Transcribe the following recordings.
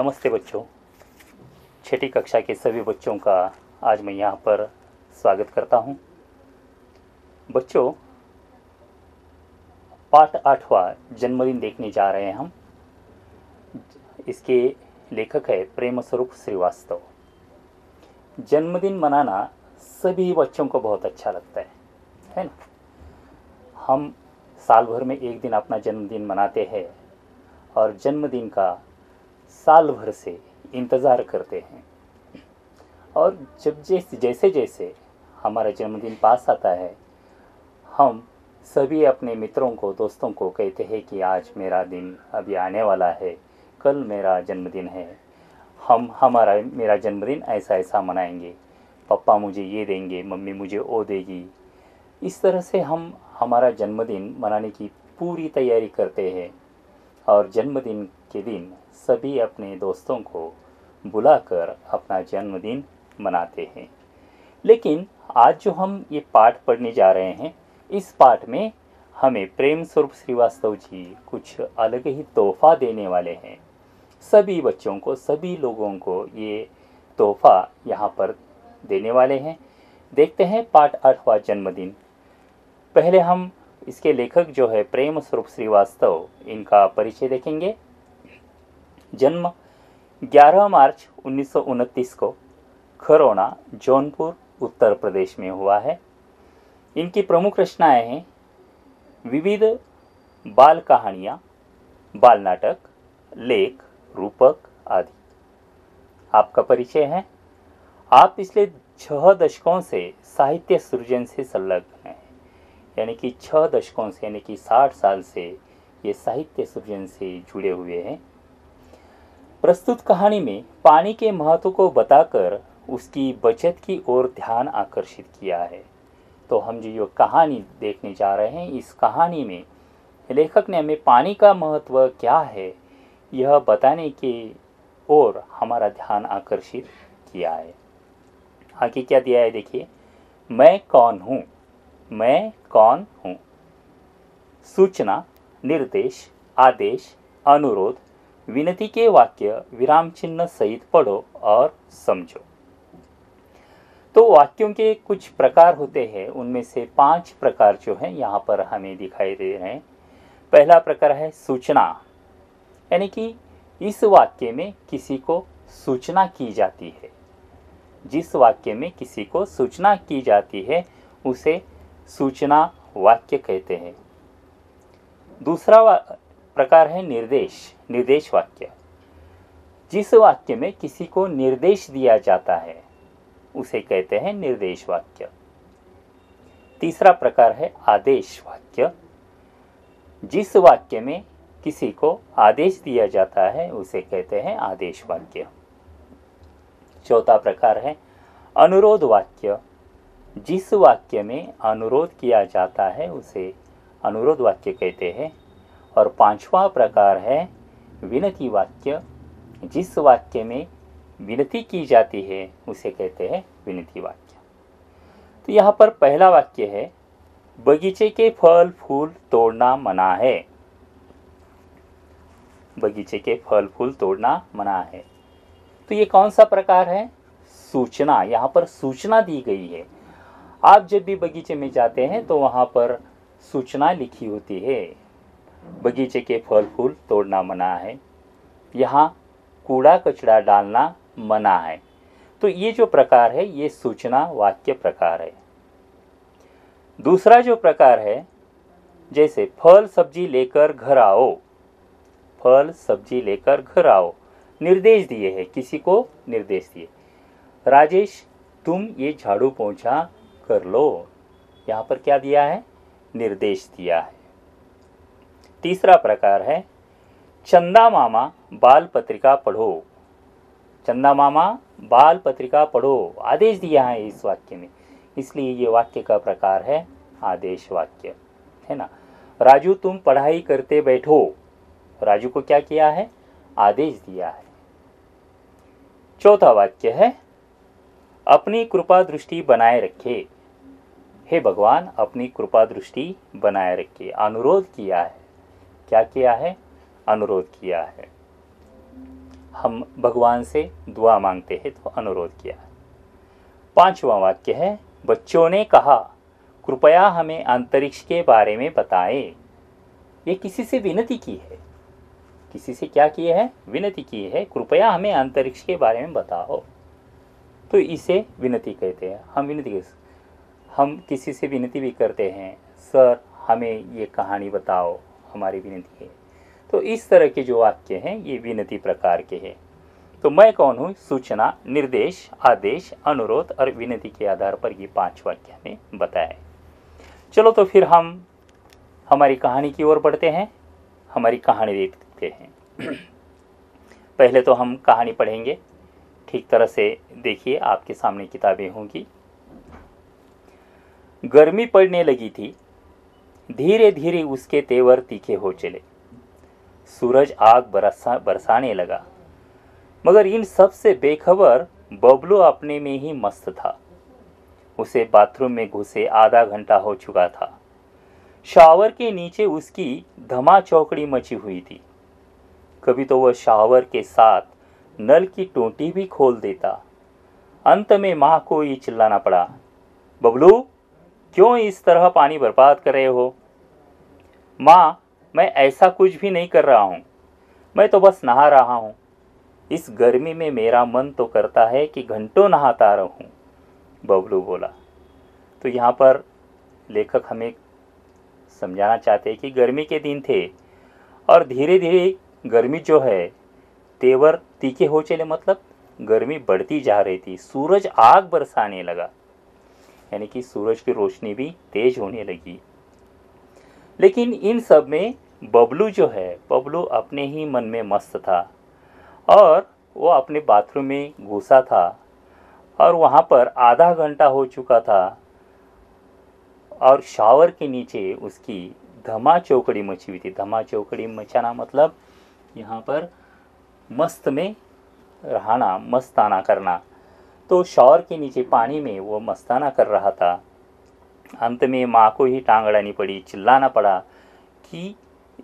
नमस्ते बच्चों। छठी कक्षा के सभी बच्चों का आज मैं यहाँ पर स्वागत करता हूँ। बच्चों, पाठ 8वां जन्मदिन देखने जा रहे हैं हम। इसके लेखक है प्रेम स्वरूप श्रीवास्तव। जन्मदिन मनाना सभी बच्चों को बहुत अच्छा लगता है ना। हम साल भर में एक दिन अपना जन्मदिन मनाते हैं और जन्मदिन का साल भर से इंतज़ार करते हैं। और जब जैसे जैसे हमारा जन्मदिन पास आता है, हम सभी अपने मित्रों को, दोस्तों को कहते हैं कि आज मेरा दिन अभी आने वाला है, कल मेरा जन्मदिन है, मेरा जन्मदिन ऐसा ऐसा मनाएंगे, पापा मुझे ये देंगे, मम्मी मुझे वो देगी। इस तरह से हम हमारा जन्मदिन मनाने की पूरी तैयारी करते हैं और जन्मदिन के दिन सभी अपने दोस्तों को बुलाकर अपना जन्मदिन मनाते हैं। लेकिन आज जो हम ये पाठ पढ़ने जा रहे हैं, इस पाठ में हमें प्रेम स्वरूप श्रीवास्तव जी कुछ अलग ही तोहफा देने वाले हैं। सभी बच्चों को, सभी लोगों को ये तोहफा यहाँ पर देने वाले हैं। देखते हैं पाठ 8वां जन्मदिन। पहले हम इसके लेखक जो है प्रेम स्वरूप श्रीवास्तव, इनका परिचय देखेंगे। जन्म 11 मार्च 1929 को खरौना, जौनपुर, उत्तर प्रदेश में हुआ है। इनकी प्रमुख रचनाएं हैं विविध बाल कहानियाँ, बाल नाटक, लेख, रूपक आदि। आपका परिचय है। आप पिछले 6 दशकों से साहित्य सृजन से संलग्न हैं, यानी कि 6 दशकों से, यानी कि 60 साल से ये साहित्य सृजन से जुड़े हुए हैं। प्रस्तुत कहानी में पानी के महत्व को बताकर उसकी बचत की ओर ध्यान आकर्षित किया है। तो हम जो कहानी देखने जा रहे हैं, इस कहानी में लेखक ने हमें पानी का महत्व क्या है यह बताने की ओर हमारा ध्यान आकर्षित किया है। आगे क्या दिया है देखिए। मैं कौन हूँ, मैं कौन हूँ। सूचना, निर्देश, आदेश, अनुरोध, विनती के वाक्य विराम चिन्ह सहित पढ़ो और समझो। तो वाक्यों के कुछ प्रकार होते हैं, उनमें से 5 प्रकार जो हैं यहाँ पर हमें दिखाई दे रहे हैं। पहला प्रकार है सूचना, यानी कि इस वाक्य में किसी को सूचना की जाती है। जिस वाक्य में किसी को सूचना की जाती है उसे सूचना वाक्य कहते हैं। दूसरा प्रकार है निर्देश, निर्देश वाक्य। जिस वाक्य में किसी को निर्देश दिया जाता है उसे कहते हैं निर्देश वाक्य। तीसरा प्रकार है आदेश वाक्य। जिस वाक्य में किसी को आदेश दिया जाता है उसे कहते हैं आदेश वाक्य। चौथा प्रकार है अनुरोध वाक्य। जिस वाक्य में अनुरोध किया जाता है उसे अनुरोध वाक्य कहते हैं। और 5वां प्रकार है विनती वाक्य। जिस वाक्य में विनती की जाती है उसे कहते हैं विनती वाक्य। तो यहाँ पर पहला वाक्य है बगीचे के फल फूल तोड़ना मना है। बगीचे के फल फूल तोड़ना मना है। तो ये कौन सा प्रकार है? सूचना। यहाँ पर सूचना दी गई है। आप जब भी बगीचे में जाते हैं तो वहाँ पर सूचना लिखी होती है, बगीचे के फल फूल तोड़ना मना है, यहाँ कूड़ा कचरा डालना मना है। तो ये जो प्रकार है ये सूचना वाक्य प्रकार है। दूसरा जो प्रकार है, जैसे फल सब्जी लेकर घर आओ, फल सब्जी लेकर घर आओ, निर्देश दिए हैं, किसी को निर्देश दिए, राजेश तुम ये झाड़ू पोंछा कर लो। यहाँ पर क्या दिया है? निर्देश दिया है। तीसरा प्रकार है चंदा मामा बाल पत्रिका पढ़ो। चंदा मामा बाल पत्रिका पढ़ो, आदेश दिया है इस वाक्य में, इसलिए ये वाक्य का प्रकार है आदेश वाक्य, है ना। राजू तुम पढ़ाई करते बैठो, राजू को क्या किया है? आदेश दिया है। चौथा वाक्य है अपनी कृपा दृष्टि बनाए रखे। हे भगवान अपनी कृपा दृष्टि बनाए रखे, अनुरोध किया है। क्या किया है? अनुरोध किया है। हम भगवान से दुआ मांगते हैं, तो अनुरोध किया। 5वां वाक्य है, बच्चों ने कहा कृपया हमें अंतरिक्ष के बारे में बताएं। ये किसी से विनती की है, किसी से क्या किए है, विनती की है, कृपया हमें अंतरिक्ष के बारे में बताओ। तो इसे विनती कहते हैं। हम किसी से विनती भी करते हैं, सर हमें ये कहानी बताओ, हमारी विनती है। तो इस तरह के जो वाक्य हैं ये विनती प्रकार के हैं। तो मैं कौन हूँ, सूचना, निर्देश, आदेश, अनुरोध और विनती के आधार पर ये 5 वाक्य हमें बताए। चलो तो फिर हम हमारी कहानी की ओर बढ़ते हैं, हमारी कहानी देखते हैं। पहले तो हम कहानी पढ़ेंगे, ठीक तरह से देखिए, आपके सामने किताबें होंगी। गर्मी पड़ने लगी थी, धीरे धीरे उसके तेवर तीखे हो चले। सूरज आग बरसाने लगा, मगर इन सब से बेखबर बबलू अपने में ही मस्त था। उसे बाथरूम में घुसे आधा घंटा हो चुका था। शावर के नीचे उसकी धमा चौकड़ी मची हुई थी। कभी तो वह शावर के साथ नल की टोंटी भी खोल देता। अंत में माँ को ये चिल्लाना पड़ा, बबलू क्यों इस तरह पानी बर्बाद कर रहे हो? माँ, मैं ऐसा कुछ भी नहीं कर रहा हूँ, मैं तो बस नहा रहा हूँ। इस गर्मी में मेरा मन तो करता है कि घंटों नहाता रहूं, बबलू बोला। तो यहाँ पर लेखक हमें समझाना चाहते हैं कि गर्मी के दिन थे और धीरे धीरे गर्मी जो है तेवर तीखे हो चले, मतलब गर्मी बढ़ती जा रही थी। सूरज आग बरसाने लगा, यानी कि सूरज की रोशनी भी तेज होने लगी। लेकिन इन सब में बबलू जो है, बबलू अपने ही मन में मस्त था और वो अपने बाथरूम में घुसा था और वहाँ पर आधा घंटा हो चुका था और शावर के नीचे उसकी धमा चौकड़ी मची हुई थी। धमा चौकड़ी मचाना मतलब यहाँ पर मस्त में रहना, मस्ताना करना। तो शावर के नीचे पानी में वो मस्ताना कर रहा था। अंत में माँ को ही टांग अड़ानी पड़ी, चिल्लाना पड़ा कि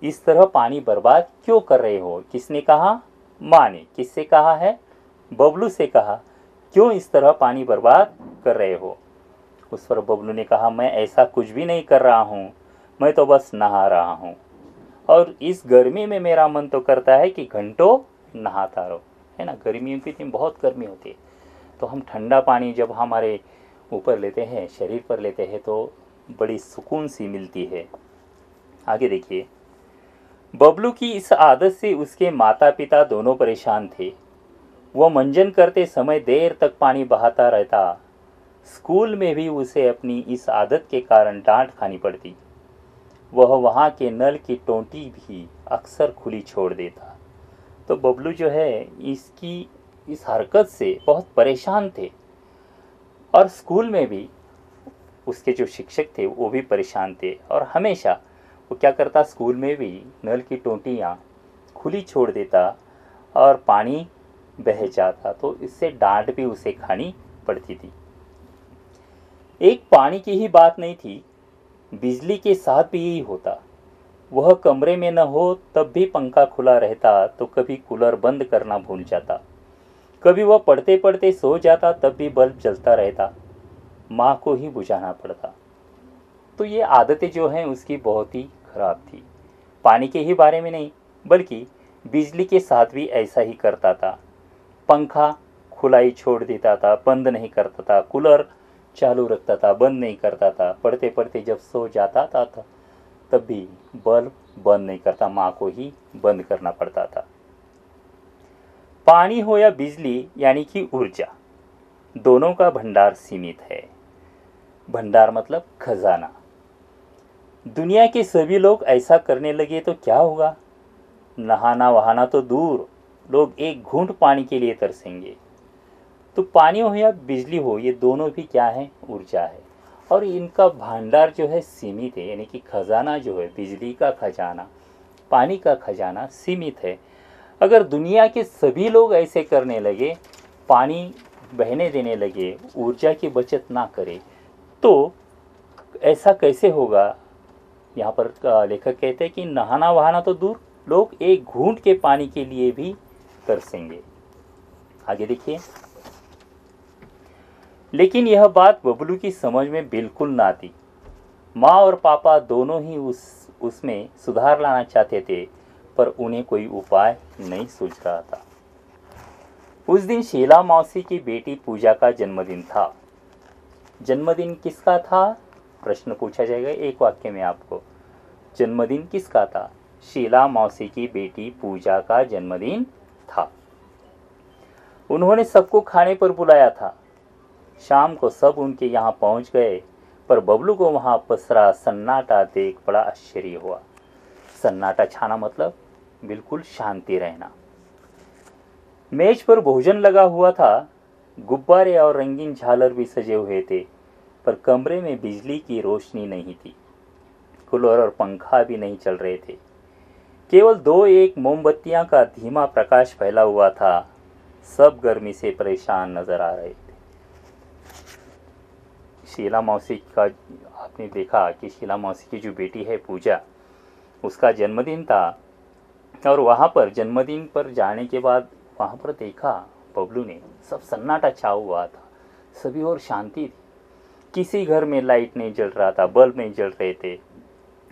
इस तरह पानी बर्बाद क्यों कर रहे हो? किसने कहा? माँ ने। किससे कहा है? बबलू से कहा, क्यों इस तरह पानी बर्बाद कर रहे हो? उस पर बबलू ने कहा, मैं ऐसा कुछ भी नहीं कर रहा हूँ, मैं तो बस नहा रहा हूँ और इस गर्मी में मेरा मन तो करता है कि घंटों नहाता रहो। है ना, गर्मियों के दिन बहुत गर्मी होती है, तो हम ठंडा पानी जब हमारे ऊपर लेते हैं, शरीर पर लेते हैं, तो बड़ी सुकून सी मिलती है। आगे देखिए, बबलू की इस आदत से उसके माता पिता दोनों परेशान थे। वह मंजन करते समय देर तक पानी बहाता रहता। स्कूल में भी उसे अपनी इस आदत के कारण डांट खानी पड़ती। वह वहाँ के नल की टोंटी भी अक्सर खुली छोड़ देता। तो बबलू जो है इसकी इस हरकत से बहुत परेशान थे और स्कूल में भी उसके जो शिक्षक थे वो भी परेशान थे और हमेशा वो क्या करता, स्कूल में भी नल की टोंटियाँ खुली छोड़ देता और पानी बह जाता, तो इससे डांट भी उसे खानी पड़ती थी। एक पानी की ही बात नहीं थी, बिजली के साथ भी यही होता। वह कमरे में न हो तब भी पंखा खुला रहता, तो कभी कूलर बंद करना भूल जाता, कभी वह पढ़ते पढ़ते सो जाता तब भी बल्ब जलता रहता, माँ को ही बुझाना पड़ता। तो ये आदतें जो हैं उसकी बहुत ही खराब थी। पानी के ही बारे में नहीं बल्कि बिजली के साथ भी ऐसा ही करता था। पंखा खुला ही छोड़ देता था, बंद नहीं करता था, कूलर चालू रखता था, बंद नहीं करता था, पढ़ते पढ़ते जब सो जाता था तब भी बल्ब बंद नहीं करता, माँ को ही बंद करना पड़ता था। पानी हो या बिजली यानी कि ऊर्जा, दोनों का भंडार सीमित है। भंडार मतलब खजाना। दुनिया के सभी लोग ऐसा करने लगे तो क्या होगा? नहाना वहाना तो दूर, लोग एक घूंट पानी के लिए तरसेंगे। तो पानी हो या बिजली हो, ये दोनों भी क्या है? ऊर्जा है और इनका भंडार जो है सीमित है, यानी कि खजाना जो है, बिजली का खजाना, पानी का खजाना सीमित है। अगर दुनिया के सभी लोग ऐसे करने लगे, पानी बहने देने लगे, ऊर्जा की बचत ना करें, तो ऐसा कैसे होगा? यहाँ पर लेखक कहते हैं कि नहाना वहाना तो दूर, लोग एक घूंट के पानी के लिए भी तरसेंगे। आगे देखिए। लेकिन यह बात बबलू की समझ में बिल्कुल ना आती। माँ और पापा दोनों ही उसमें सुधार लाना चाहते थे, पर उन्हें कोई उपाय नहीं सूझ रहा था। उस दिन शीला मौसी की बेटी पूजा का जन्मदिन था। जन्मदिन किसका था? प्रश्न पूछा जाएगा एक वाक्य में आपको। जन्मदिन किसका था? शीला मौसी की बेटी पूजा का जन्मदिन था। उन्होंने सबको खाने पर बुलाया था। शाम को सब उनके यहाँ पहुंच गए, पर बबलू को वहां पसरा सन्नाटा देख बड़ा आश्चर्य हुआ। सन्नाटा छाना मतलब बिल्कुल शांति रहना। मेज पर भोजन लगा हुआ था। गुब्बारे और रंगीन झालर भी सजे हुए थे, पर कमरे में बिजली की रोशनी नहीं थी। कूलर और पंखा भी नहीं चल रहे थे। केवल दो एक मोमबत्तियां का धीमा प्रकाश फैला हुआ था। सब गर्मी से परेशान नजर आ रहे थे। शीला मौसी का आपने देखा कि शीला मौसी की जो बेटी है पूजा, उसका जन्मदिन था, और वहाँ पर जन्मदिन पर जाने के बाद वहाँ पर देखा बबलू ने, सब सन्नाटा छा हुआ था, सभी और शांति थी। किसी घर में लाइट नहीं जल रहा था, बल्ब नहीं जल रहे थे,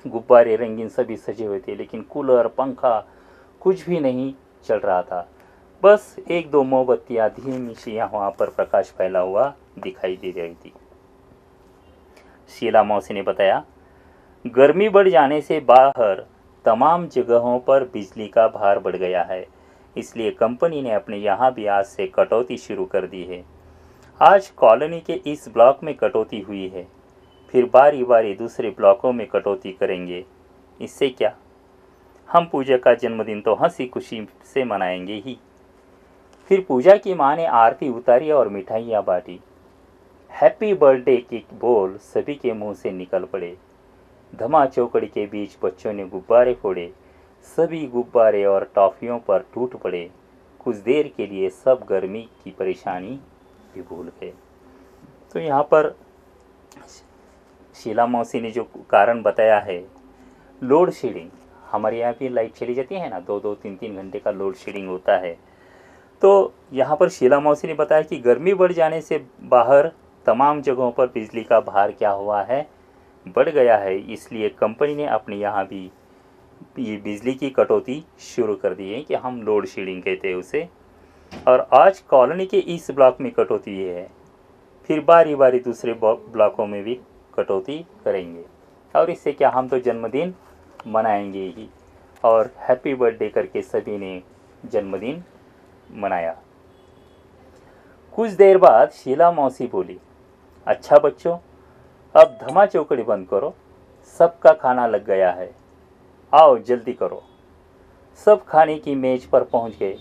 गुब्बारे रंगीन सभी सजे हुए थे, लेकिन कूलर पंखा कुछ भी नहीं चल रहा था। बस एक दो मोमबत्तियाँ धीमी सी वहाँ पर प्रकाश फैला हुआ दिखाई दे रही थी। शीला मौसी ने बताया, गर्मी बढ़ जाने से बाहर तमाम जगहों पर बिजली का भार बढ़ गया है, इसलिए कंपनी ने अपने यहाँ भी आज से कटौती शुरू कर दी है। आज कॉलोनी के इस ब्लॉक में कटौती हुई है, फिर बारी बारी दूसरे ब्लॉकों में कटौती करेंगे। इससे क्या, हम पूजा का जन्मदिन तो हंसी खुशी से मनाएंगे ही। फिर पूजा की माँ ने आरती उतारी और मिठाइयाँ बांटी। हैप्पी बर्थडे के बोल सभी के मुंह से निकल पड़े। धमा चौकड़ी के बीच बच्चों ने गुब्बारे फोड़े। सभी गुब्बारे और टॉफियों पर टूट पड़े। कुछ देर के लिए सब गर्मी की परेशानी भी भूल गए। तो यहाँ पर शीला मौसी ने जो कारण बताया है, लोड शेडिंग, हमारे यहाँ भी लाइट चली जाती है ना, 2-2 3-3 घंटे का लोड शेडिंग होता है। तो यहाँ पर शीला मौसी ने बताया कि गर्मी बढ़ जाने से बाहर तमाम जगहों पर बिजली का भार क्या हुआ है, बढ़ गया है, इसलिए कंपनी ने अपने यहाँ भी ये बिजली की कटौती शुरू कर दी है, कि हम लोड शेडिंग कहते हैं उसे। और आज कॉलोनी के इस ब्लॉक में कटौती है, फिर बारी बारी दूसरे ब्लॉकों में भी कटौती करेंगे, और इससे क्या, हम तो जन्मदिन मनाएंगे ही। और हैप्पी बर्थडे करके सभी ने जन्मदिन मनाया। कुछ देर बाद शीला मौसी बोली, अच्छा बच्चों, अब धमा चौकड़ी बंद करो, सबका खाना लग गया है, आओ जल्दी करो। सब खाने की मेज पर पहुंच गए।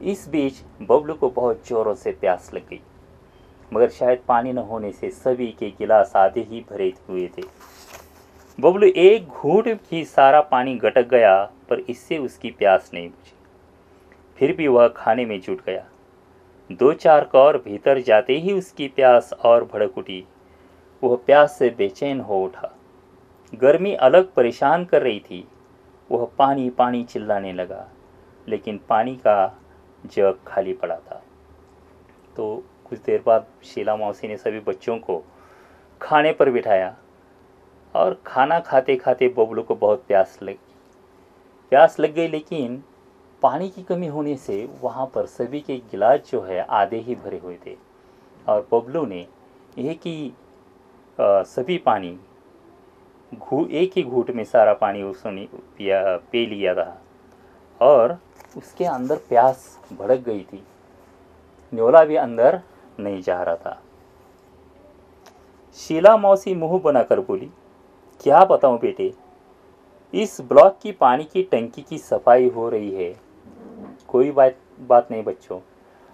इस बीच बबलू को बहुत जोरों से प्यास लग गई, मगर शायद पानी न होने से सभी के गिलास आधे ही भरे हुए थे। बबलू एक घूंट ही सारा पानी गटक गया, पर इससे उसकी प्यास नहीं बुझी। फिर भी वह खाने में जुट गया। 2-4 कौर भीतर जाते ही उसकी प्यास और भड़क उठी। वह प्यास से बेचैन हो उठा। गर्मी अलग परेशान कर रही थी। वह पानी पानी चिल्लाने लगा, लेकिन पानी का जग खाली पड़ा था। तो कुछ देर बाद शीला मौसी ने सभी बच्चों को खाने पर बिठाया, और खाना खाते खाते बबलू को बहुत प्यास लग गई, लेकिन पानी की कमी होने से वहाँ पर सभी के गिलास जो है आधे ही भरे हुए थे, और बबलू ने सभी पानी एक ही घूंट में सारा पानी उसने पी लिया था, और उसके अंदर प्यास भड़क गई थी, न्योला भी अंदर नहीं जा रहा था। शीला मौसी मुंह बनाकर बोली, क्या बताऊं बेटे, इस ब्लॉक की पानी की टंकी की सफाई हो रही है। कोई बात नहीं बच्चों,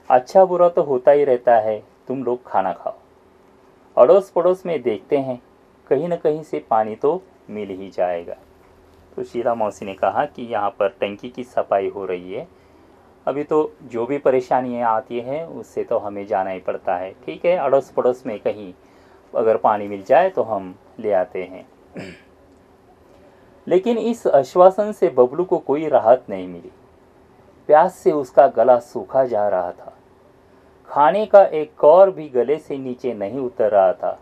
अच्छा बुरा तो होता ही रहता है, तुम लोग खाना खाओ। अड़ोस पड़ोस में देखते हैं, कहीं न कहीं से पानी तो मिल ही जाएगा। तो शीला मौसी ने कहा कि यहाँ पर टंकी की सफाई हो रही है, अभी तो जो भी परेशानियाँ आती हैं उससे तो हमें जाना ही पड़ता है। ठीक है, अड़ोस पड़ोस में कहीं अगर पानी मिल जाए तो हम ले आते हैं। लेकिन इस आश्वासन से बबलू को कोई राहत नहीं मिली। प्यास से उसका गला सूखा जा रहा था। खाने का एक कौर भी गले से नीचे नहीं उतर रहा था।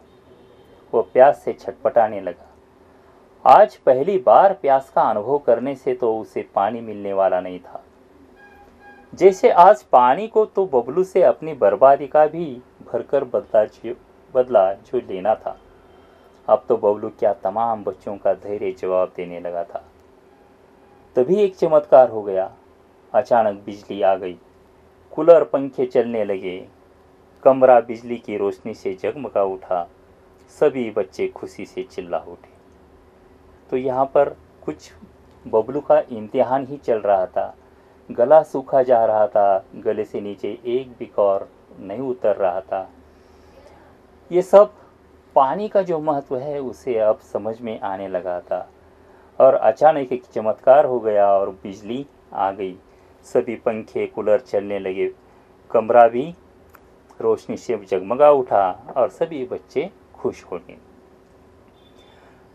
वो प्यास से छटपटाने लगा। आज पहली बार प्यास का अनुभव करने से तो उसे पानी मिलने वाला नहीं था। जैसे आज पानी को तो बबलू से अपनी बर्बादी का भी भरकर बदला जो लेना था। अब तो बबलू क्या तमाम बच्चों का धैर्य जवाब देने लगा था। तभी एक चमत्कार हो गया। अचानक बिजली आ गई, कूलर पंखे चलने लगे, कमरा बिजली की रोशनी से जगमगा उठा। सभी बच्चे खुशी से चिल्ला उठे। तो यहाँ पर कुछ बबलू का इम्तिहान ही चल रहा था। गला सूखा जा रहा था, गले से नीचे एक भी कौर नहीं उतर रहा था। ये सब पानी का जो महत्व है उसे अब समझ में आने लगा था। और अचानक एक चमत्कार हो गया और बिजली आ गई। सभी पंखे कूलर चलने लगे, कमरा भी रोशनी से जगमगा उठा और सभी बच्चे खुश हो गए।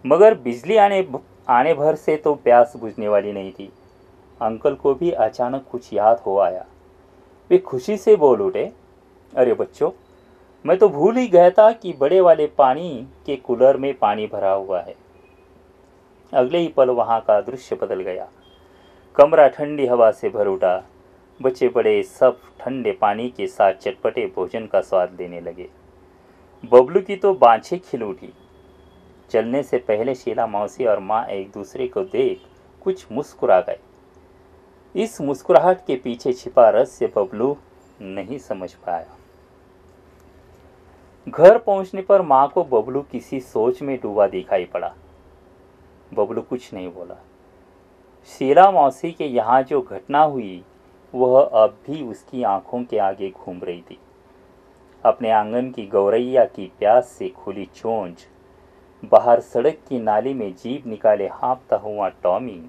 मगर बिजली आने भर से तो प्यास बुझने वाली नहीं थी। अंकल को भी अचानक कुछ याद हो आया। वे खुशी से बोल उठे, अरे बच्चों, मैं तो भूल ही गया था कि बड़े वाले पानी के कूलर में पानी भरा हुआ है। अगले ही पल वहाँ का दृश्य बदल गया। कमरा ठंडी हवा से भर उठा। बच्चे बड़े सब ठंडे पानी के साथ चटपटे भोजन का स्वाद लेने लगे। बबलू की तो बाँछें खिल उठी। चलने से पहले शीला मौसी और माँ एक दूसरे को देख कुछ मुस्कुरा गए। इस मुस्कुराहट के पीछे छिपा रहस्य बबलू नहीं समझ पाया। घर पहुंचने पर माँ को बबलू किसी सोच में डूबा दिखाई पड़ा। बबलू कुछ नहीं बोला। शीला मौसी के यहाँ जो घटना हुई वह अब भी उसकी आंखों के आगे घूम रही थी। अपने आंगन की गौरैया की प्यास से खुली चोंच, बाहर सड़क की नाली में जीभ निकाले हाँफता हुआ टॉमी,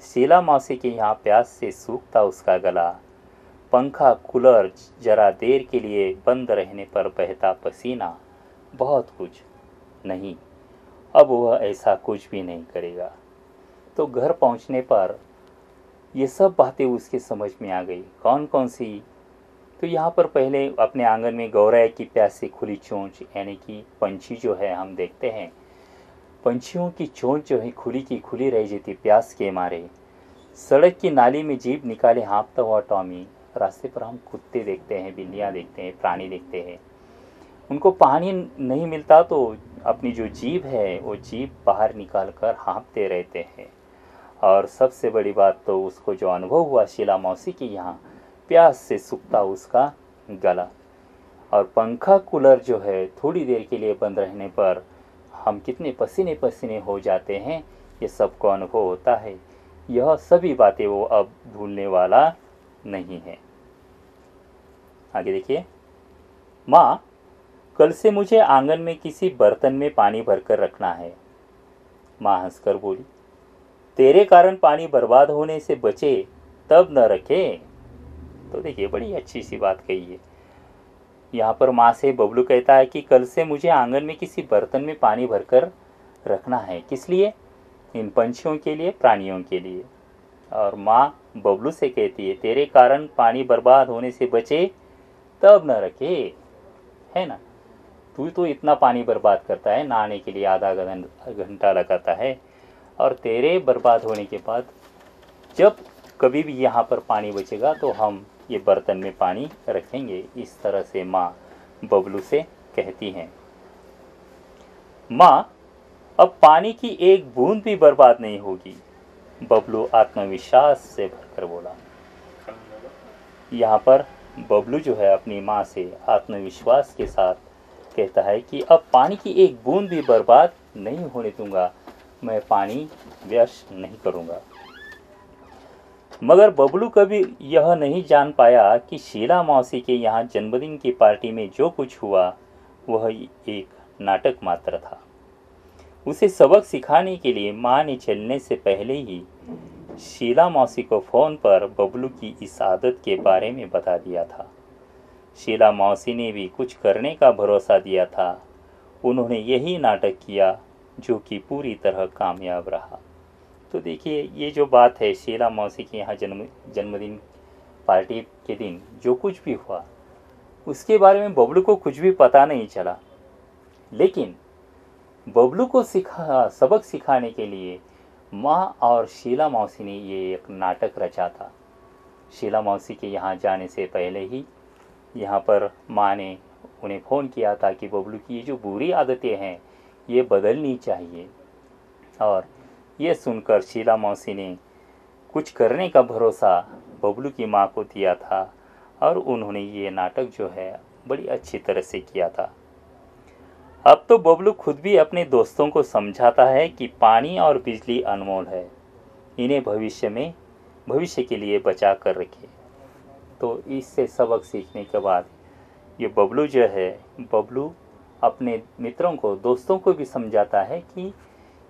शीला मौसी के यहाँ प्यास से सूखता उसका गला, पंखा कूलर जरा देर के लिए बंद रहने पर बहता पसीना, बहुत कुछ नहीं। अब वह ऐसा कुछ भी नहीं करेगा। तो घर पहुंचने पर ये सब बातें उसके समझ में आ गई। कौन कौन सी? तो यहाँ पर पहले अपने आंगन में गौरैया की प्यास से खुली चोंच, यानी कि पंछी जो है, हम देखते हैं पंछियों की चोंच जो है खुली की खुली रह जाती प्यास के मारे। सड़क की नाली में जीभ निकाले हाँफता हुआ टॉमी। रास्ते पर हम कुत्ते देखते हैं, बिल्लियाँ देखते हैं, प्राणी देखते हैं। उनको पानी नहीं मिलता तो अपनी जो जीभ है वो जीभ बाहर निकाल कर हाँफते रहते हैं। और सबसे बड़ी बात तो उसको जो अनुभव हुआ शीला मौसी के यहाँ प्यास से सूखता उसका गला। और पंखा कूलर जो है थोड़ी देर के लिए बंद रहने पर हम कितने पसीने पसीने हो जाते हैं, ये सबको अनुभव होता है। यह सभी बातें वो अब भूलने वाला नहीं है। आगे देखिए, माँ, कल से मुझे आंगन में किसी बर्तन में पानी भरकर रखना है। माँ हंसकर बोली, तेरे कारण पानी बर्बाद होने से बचे तब न रखे। तो देखिए, बड़ी अच्छी सी बात कही है। यहाँ पर माँ से बबलू कहता है कि कल से मुझे आंगन में किसी बर्तन में पानी भरकर रखना है। किस लिए? इन पंछियों के लिए, प्राणियों के लिए। और माँ बबलू से कहती है, तेरे कारण पानी बर्बाद होने से बचे तब न रखे, है ना। तू तो इतना पानी बर्बाद करता है, नहाने के लिए आधा घंटा लगाता है, और तेरे बर्बाद होने के बाद जब कभी भी यहाँ पर पानी बचेगा तो हम ये बर्तन में पानी रखेंगे। इस तरह से माँ बबलू से कहती हैं। माँ, अब पानी की एक बूंद भी बर्बाद नहीं होगी, बबलू आत्मविश्वास से भरकर बोला। यहाँ पर बबलू जो है अपनी माँ से आत्मविश्वास के साथ कहता है कि अब पानी की एक बूंद भी बर्बाद नहीं होने दूंगा, मैं पानी व्यर्थ नहीं करूँगा। मगर बबलू कभी यह नहीं जान पाया कि शीला मौसी के यहाँ जन्मदिन की पार्टी में जो कुछ हुआ वह एक नाटक मात्र था। उसे सबक सिखाने के लिए माँ ने चलने से पहले ही शीला मौसी को फ़ोन पर बबलू की इस आदत के बारे में बता दिया था। शीला मौसी ने भी कुछ करने का भरोसा दिया था। उन्होंने यही नाटक किया जो कि पूरी तरह कामयाब रहा। तो देखिए, ये जो बात है शीला मौसी के यहाँ जन्मदिन पार्टी के दिन जो कुछ भी हुआ उसके बारे में बबलू को कुछ भी पता नहीं चला। लेकिन बबलू को सबक सिखाने के लिए माँ और शीला मौसी ने ये एक नाटक रचा था। शीला मौसी के यहाँ जाने से पहले ही यहाँ पर माँ ने उन्हें फ़ोन किया था कि बबलू की ये जो बुरी आदतें हैं ये बदलनी चाहिए। और ये सुनकर शीला मौसी ने कुछ करने का भरोसा बबलू की माँ को दिया था और उन्होंने ये नाटक जो है बड़ी अच्छी तरह से किया था। अब तो बबलू खुद भी अपने दोस्तों को समझाता है कि पानी और बिजली अनमोल है, इन्हें भविष्य के लिए बचा कर रखे। तो इससे सबक सीखने के बाद ये बबलू जो है, बबलू अपने मित्रों को, दोस्तों को भी समझाता है कि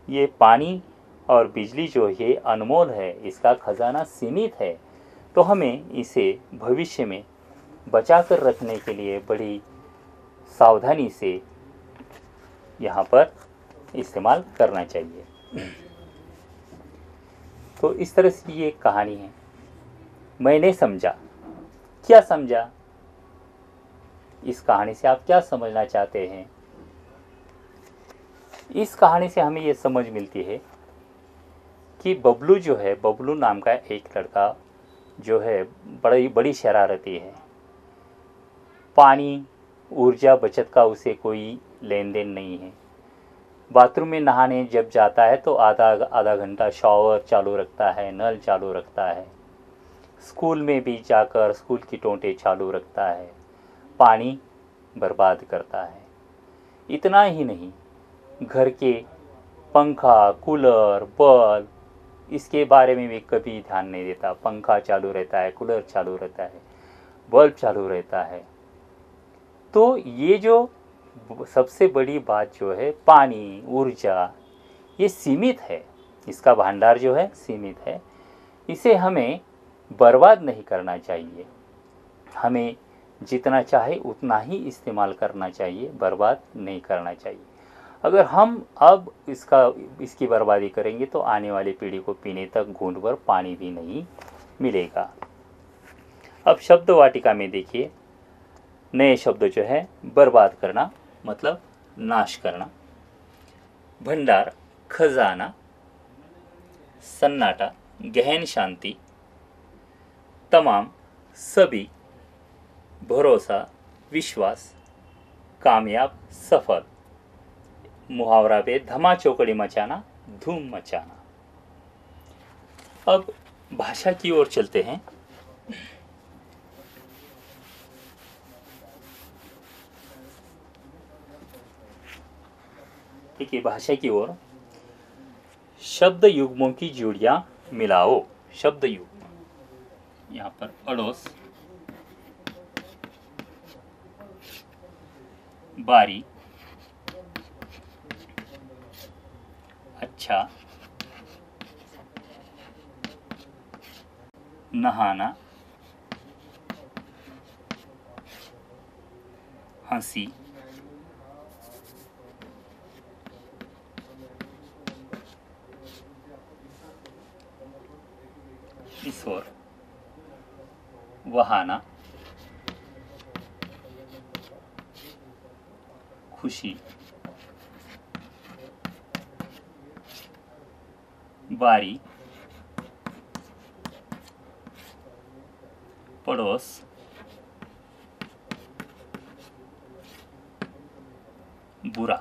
ये पानी और बिजली जो है अनमोल है, इसका खजाना सीमित है, तो हमें इसे भविष्य में बचा कर रखने के लिए बड़ी सावधानी से यहाँ पर इस्तेमाल करना चाहिए। तो इस तरह से ये कहानी है। मैंने समझा, क्या समझा? इस कहानी से आप क्या समझना चाहते हैं? इस कहानी से हमें ये समझ मिलती है कि बबलू जो है, बबलू नाम का एक लड़का जो है बड़ी शरारती है। पानी ऊर्जा बचत का उसे कोई लेन देन नहीं है। बाथरूम में नहाने जब जाता है तो आधा घंटा शॉवर चालू रखता है, नल चालू रखता है। स्कूल में भी जाकर स्कूल की टोंटे चालू रखता है, पानी बर्बाद करता है। इतना ही नहीं, घर के पंखा, कूलर, बल्ब, इसके बारे में भी कभी ध्यान नहीं देता। पंखा चालू रहता है, कूलर चालू रहता है, बल्ब चालू रहता है। तो ये जो सबसे बड़ी बात जो है, पानी, ऊर्जा, ये सीमित है, इसका भंडार जो है सीमित है। इसे हमें बर्बाद नहीं करना चाहिए। हमें जितना चाहे उतना ही इस्तेमाल करना चाहिए, बर्बाद नहीं करना चाहिए। अगर हम अब इसकी बर्बादी करेंगे तो आने वाली पीढ़ी को पीने तक घूंट भर पानी भी नहीं मिलेगा। अब शब्द वाटिका में देखिए, नए शब्द जो है, बर्बाद करना मतलब नाश करना, भंडार, खजाना, सन्नाटा, गहन शांति, तमाम, सभी, भरोसा, विश्वास, कामयाब, सफल, मुहावरा पे धमा चौकड़ी मचाना, धूम मचाना। अब भाषा की ओर चलते हैं। देखिए, भाषा की ओर, शब्द युग्मों की जोड़ियां मिलाओ। शब्द युग्म, यहाँ पर अड़ोस, बारी, अच्छा, नहाना, हंसी, ईश्वर, वहाना, खुशी, बारी, पड़ोस, बुरा।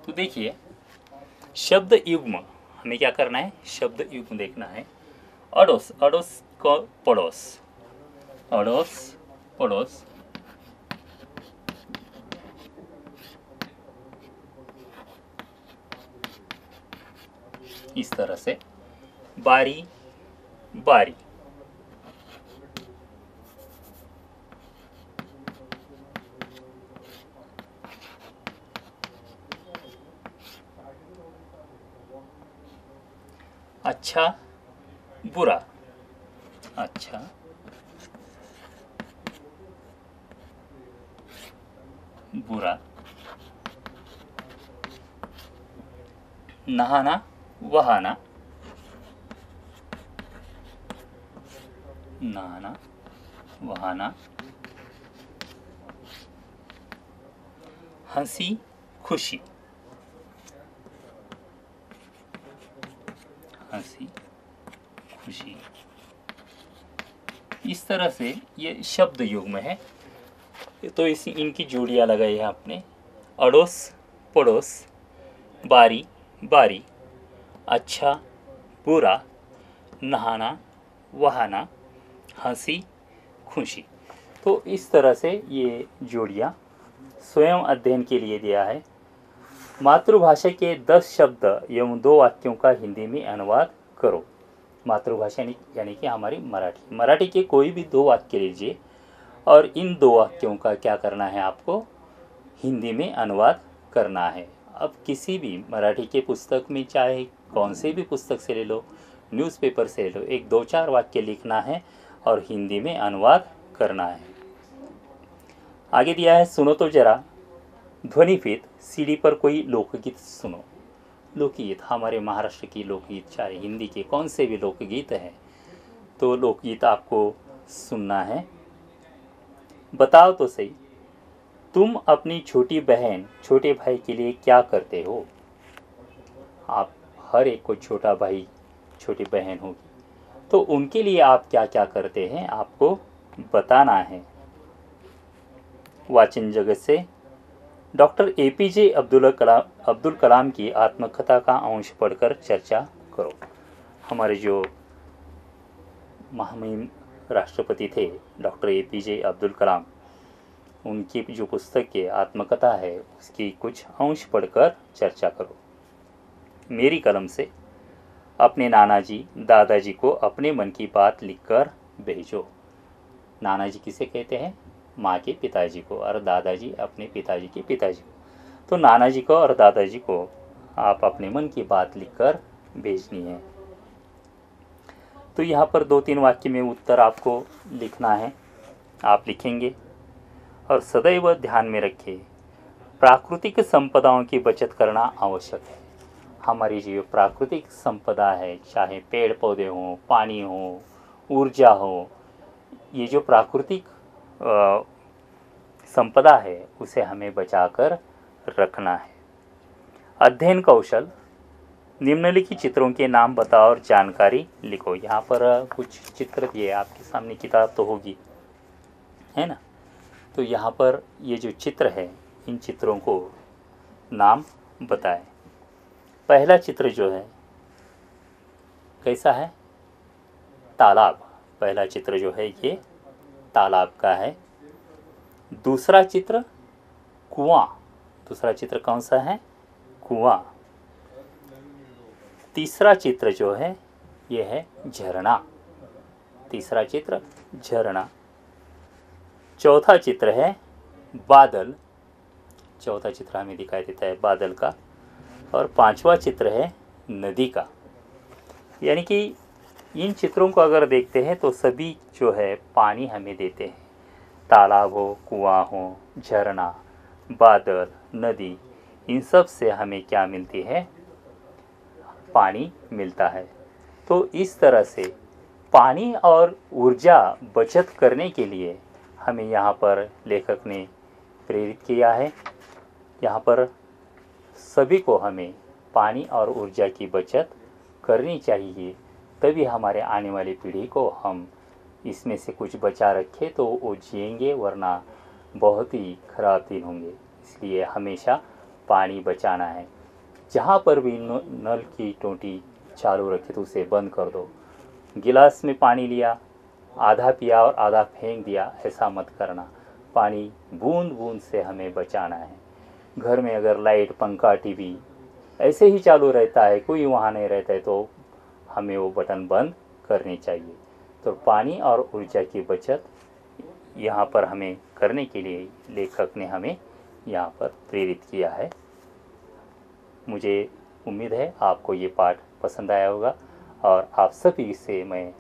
तो देखिए, शब्द युग्म हमें क्या करना है? शब्द युग्म देखना है। अड़ोस, अड़ोस को पड़ोस, अड़ोस, पड़ोस, इस तरह से। बारी, बारी, अच्छा, बुरा, अच्छा, बुरा, नहाना वहाना, नहाना वहाना, हंसी खुशी, हंसी खुशी। इस तरह से ये शब्द युग्म है। तो इनकी जोड़ियां लगाई है आपने। अड़ोस पड़ोस, बारी बारी, अच्छा बुरा, नहाना वहाना, हंसी खुशी। तो इस तरह से ये जोड़ियां स्वयं अध्ययन के लिए दिया है। मातृभाषा के 10 शब्द एवं 2 वाक्यों का हिंदी में अनुवाद करो। मातृभाषा यानी कि हमारी मराठी के कोई भी 2 वाक्य लीजिए और इन 2 वाक्यों का क्या करना है, आपको हिंदी में अनुवाद करना है। अब किसी भी मराठी के पुस्तक में, चाहे कौन से भी पुस्तक से ले लो, न्यूज़पेपर से ले लो, एक 2-4 वाक्य लिखना है और हिंदी में अनुवाद करना है। आगे दिया है, सुनो तो जरा ध्वनिफीत सीडी पर कोई लोकगीत सुनो। लोकगीत, हमारे महाराष्ट्र की लोकगीत, चाहे हिंदी के कौन से भी लोकगीत हैं, तो लोकगीत आपको सुनना है। बताओ तो सही, तुम अपनी छोटी बहन छोटे भाई के लिए क्या करते हो। आप हर एक को छोटा भाई छोटी बहन होगी, तो उनके लिए आप क्या क्या करते हैं, आपको बताना है। वाचन जगत से डॉक्टर एपीजे अब्दुल कलाम की आत्मकथा का अंश पढ़कर चर्चा करो। हमारे जो महामहिम राष्ट्रपति थे डॉक्टर एपीजे अब्दुल कलाम, उनकी जो पुस्तक की आत्मकथा है उसकी कुछ अंश पढ़कर चर्चा करो। मेरी कलम से अपने नाना जी दादाजी को अपने मन की बात लिखकर भेजो। नाना जी किसे कहते हैं, माँ के पिताजी को, और दादाजी अपने पिताजी के पिताजी को। तो नाना जी को और दादाजी को आप अपने मन की बात लिखकर भेजनी है। तो यहाँ पर 2-3 वाक्य में उत्तर आपको लिखना है, आप लिखेंगे। और सदैव ध्यान में रखिए, प्राकृतिक संपदाओं की बचत करना आवश्यक है। हमारी जो प्राकृतिक संपदा है, चाहे पेड़ पौधे हों, पानी हो, ऊर्जा हो, ये जो प्राकृतिक संपदा है उसे हमें बचाकर रखना है। अध्ययन कौशल, निम्नलिखित चित्रों के नाम बताओ और जानकारी लिखो। यहाँ पर कुछ चित्र दिए, आपके सामने किताब तो होगी, है ना। तो यहाँ पर ये जो चित्र है, इन चित्रों को नाम बताएं। पहला चित्र जो है कैसा है, तालाब। पहला चित्र जो है ये तालाब का है। दूसरा चित्र कुआं। दूसरा चित्र कौन सा है, कुआं। तीसरा चित्र जो है ये है झरना। तीसरा चित्र झरना। चौथा चित्र है बादल। चौथा चित्र हमें दिखाई देता है बादल का। और 5वां चित्र है नदी का। यानी कि इन चित्रों को अगर देखते हैं तो सभी जो है पानी हमें देते हैं। तालाब हो, कुआं हो, झरना, बादल, नदी, इन सब से हमें क्या मिलती है, पानी मिलता है। तो इस तरह से पानी और ऊर्जा बचत करने के लिए हमें यहाँ पर लेखक ने प्रेरित किया है। यहाँ पर सभी को हमें पानी और ऊर्जा की बचत करनी चाहिए, तभी हमारे आने वाली पीढ़ी को हम इसमें से कुछ बचा रखें तो वो जिएंगे, वरना बहुत ही खराब दिन होंगे। इसलिए हमेशा पानी बचाना है। जहाँ पर भी नल की टोंटी चालू रखे तो उसे बंद कर दो। गिलास में पानी लिया, आधा पिया और आधा फेंक दिया, ऐसा मत करना। पानी बूंद बूंद से हमें बचाना है। घर में अगर लाइट, पंखा, टीवी ऐसे ही चालू रहता है, कोई वहाँ नहीं रहता है, तो हमें वो बटन बंद करनी चाहिए। तो पानी और ऊर्जा की बचत यहाँ पर हमें करने के लिए लेखक ने हमें यहाँ पर प्रेरित किया है। मुझे उम्मीद है आपको ये पाठ पसंद आया होगा और आप सभी से मैं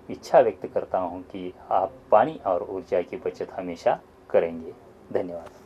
इच्छा व्यक्त करता हूँ कि आप पानी और ऊर्जा की बचत हमेशा करेंगे। धन्यवाद।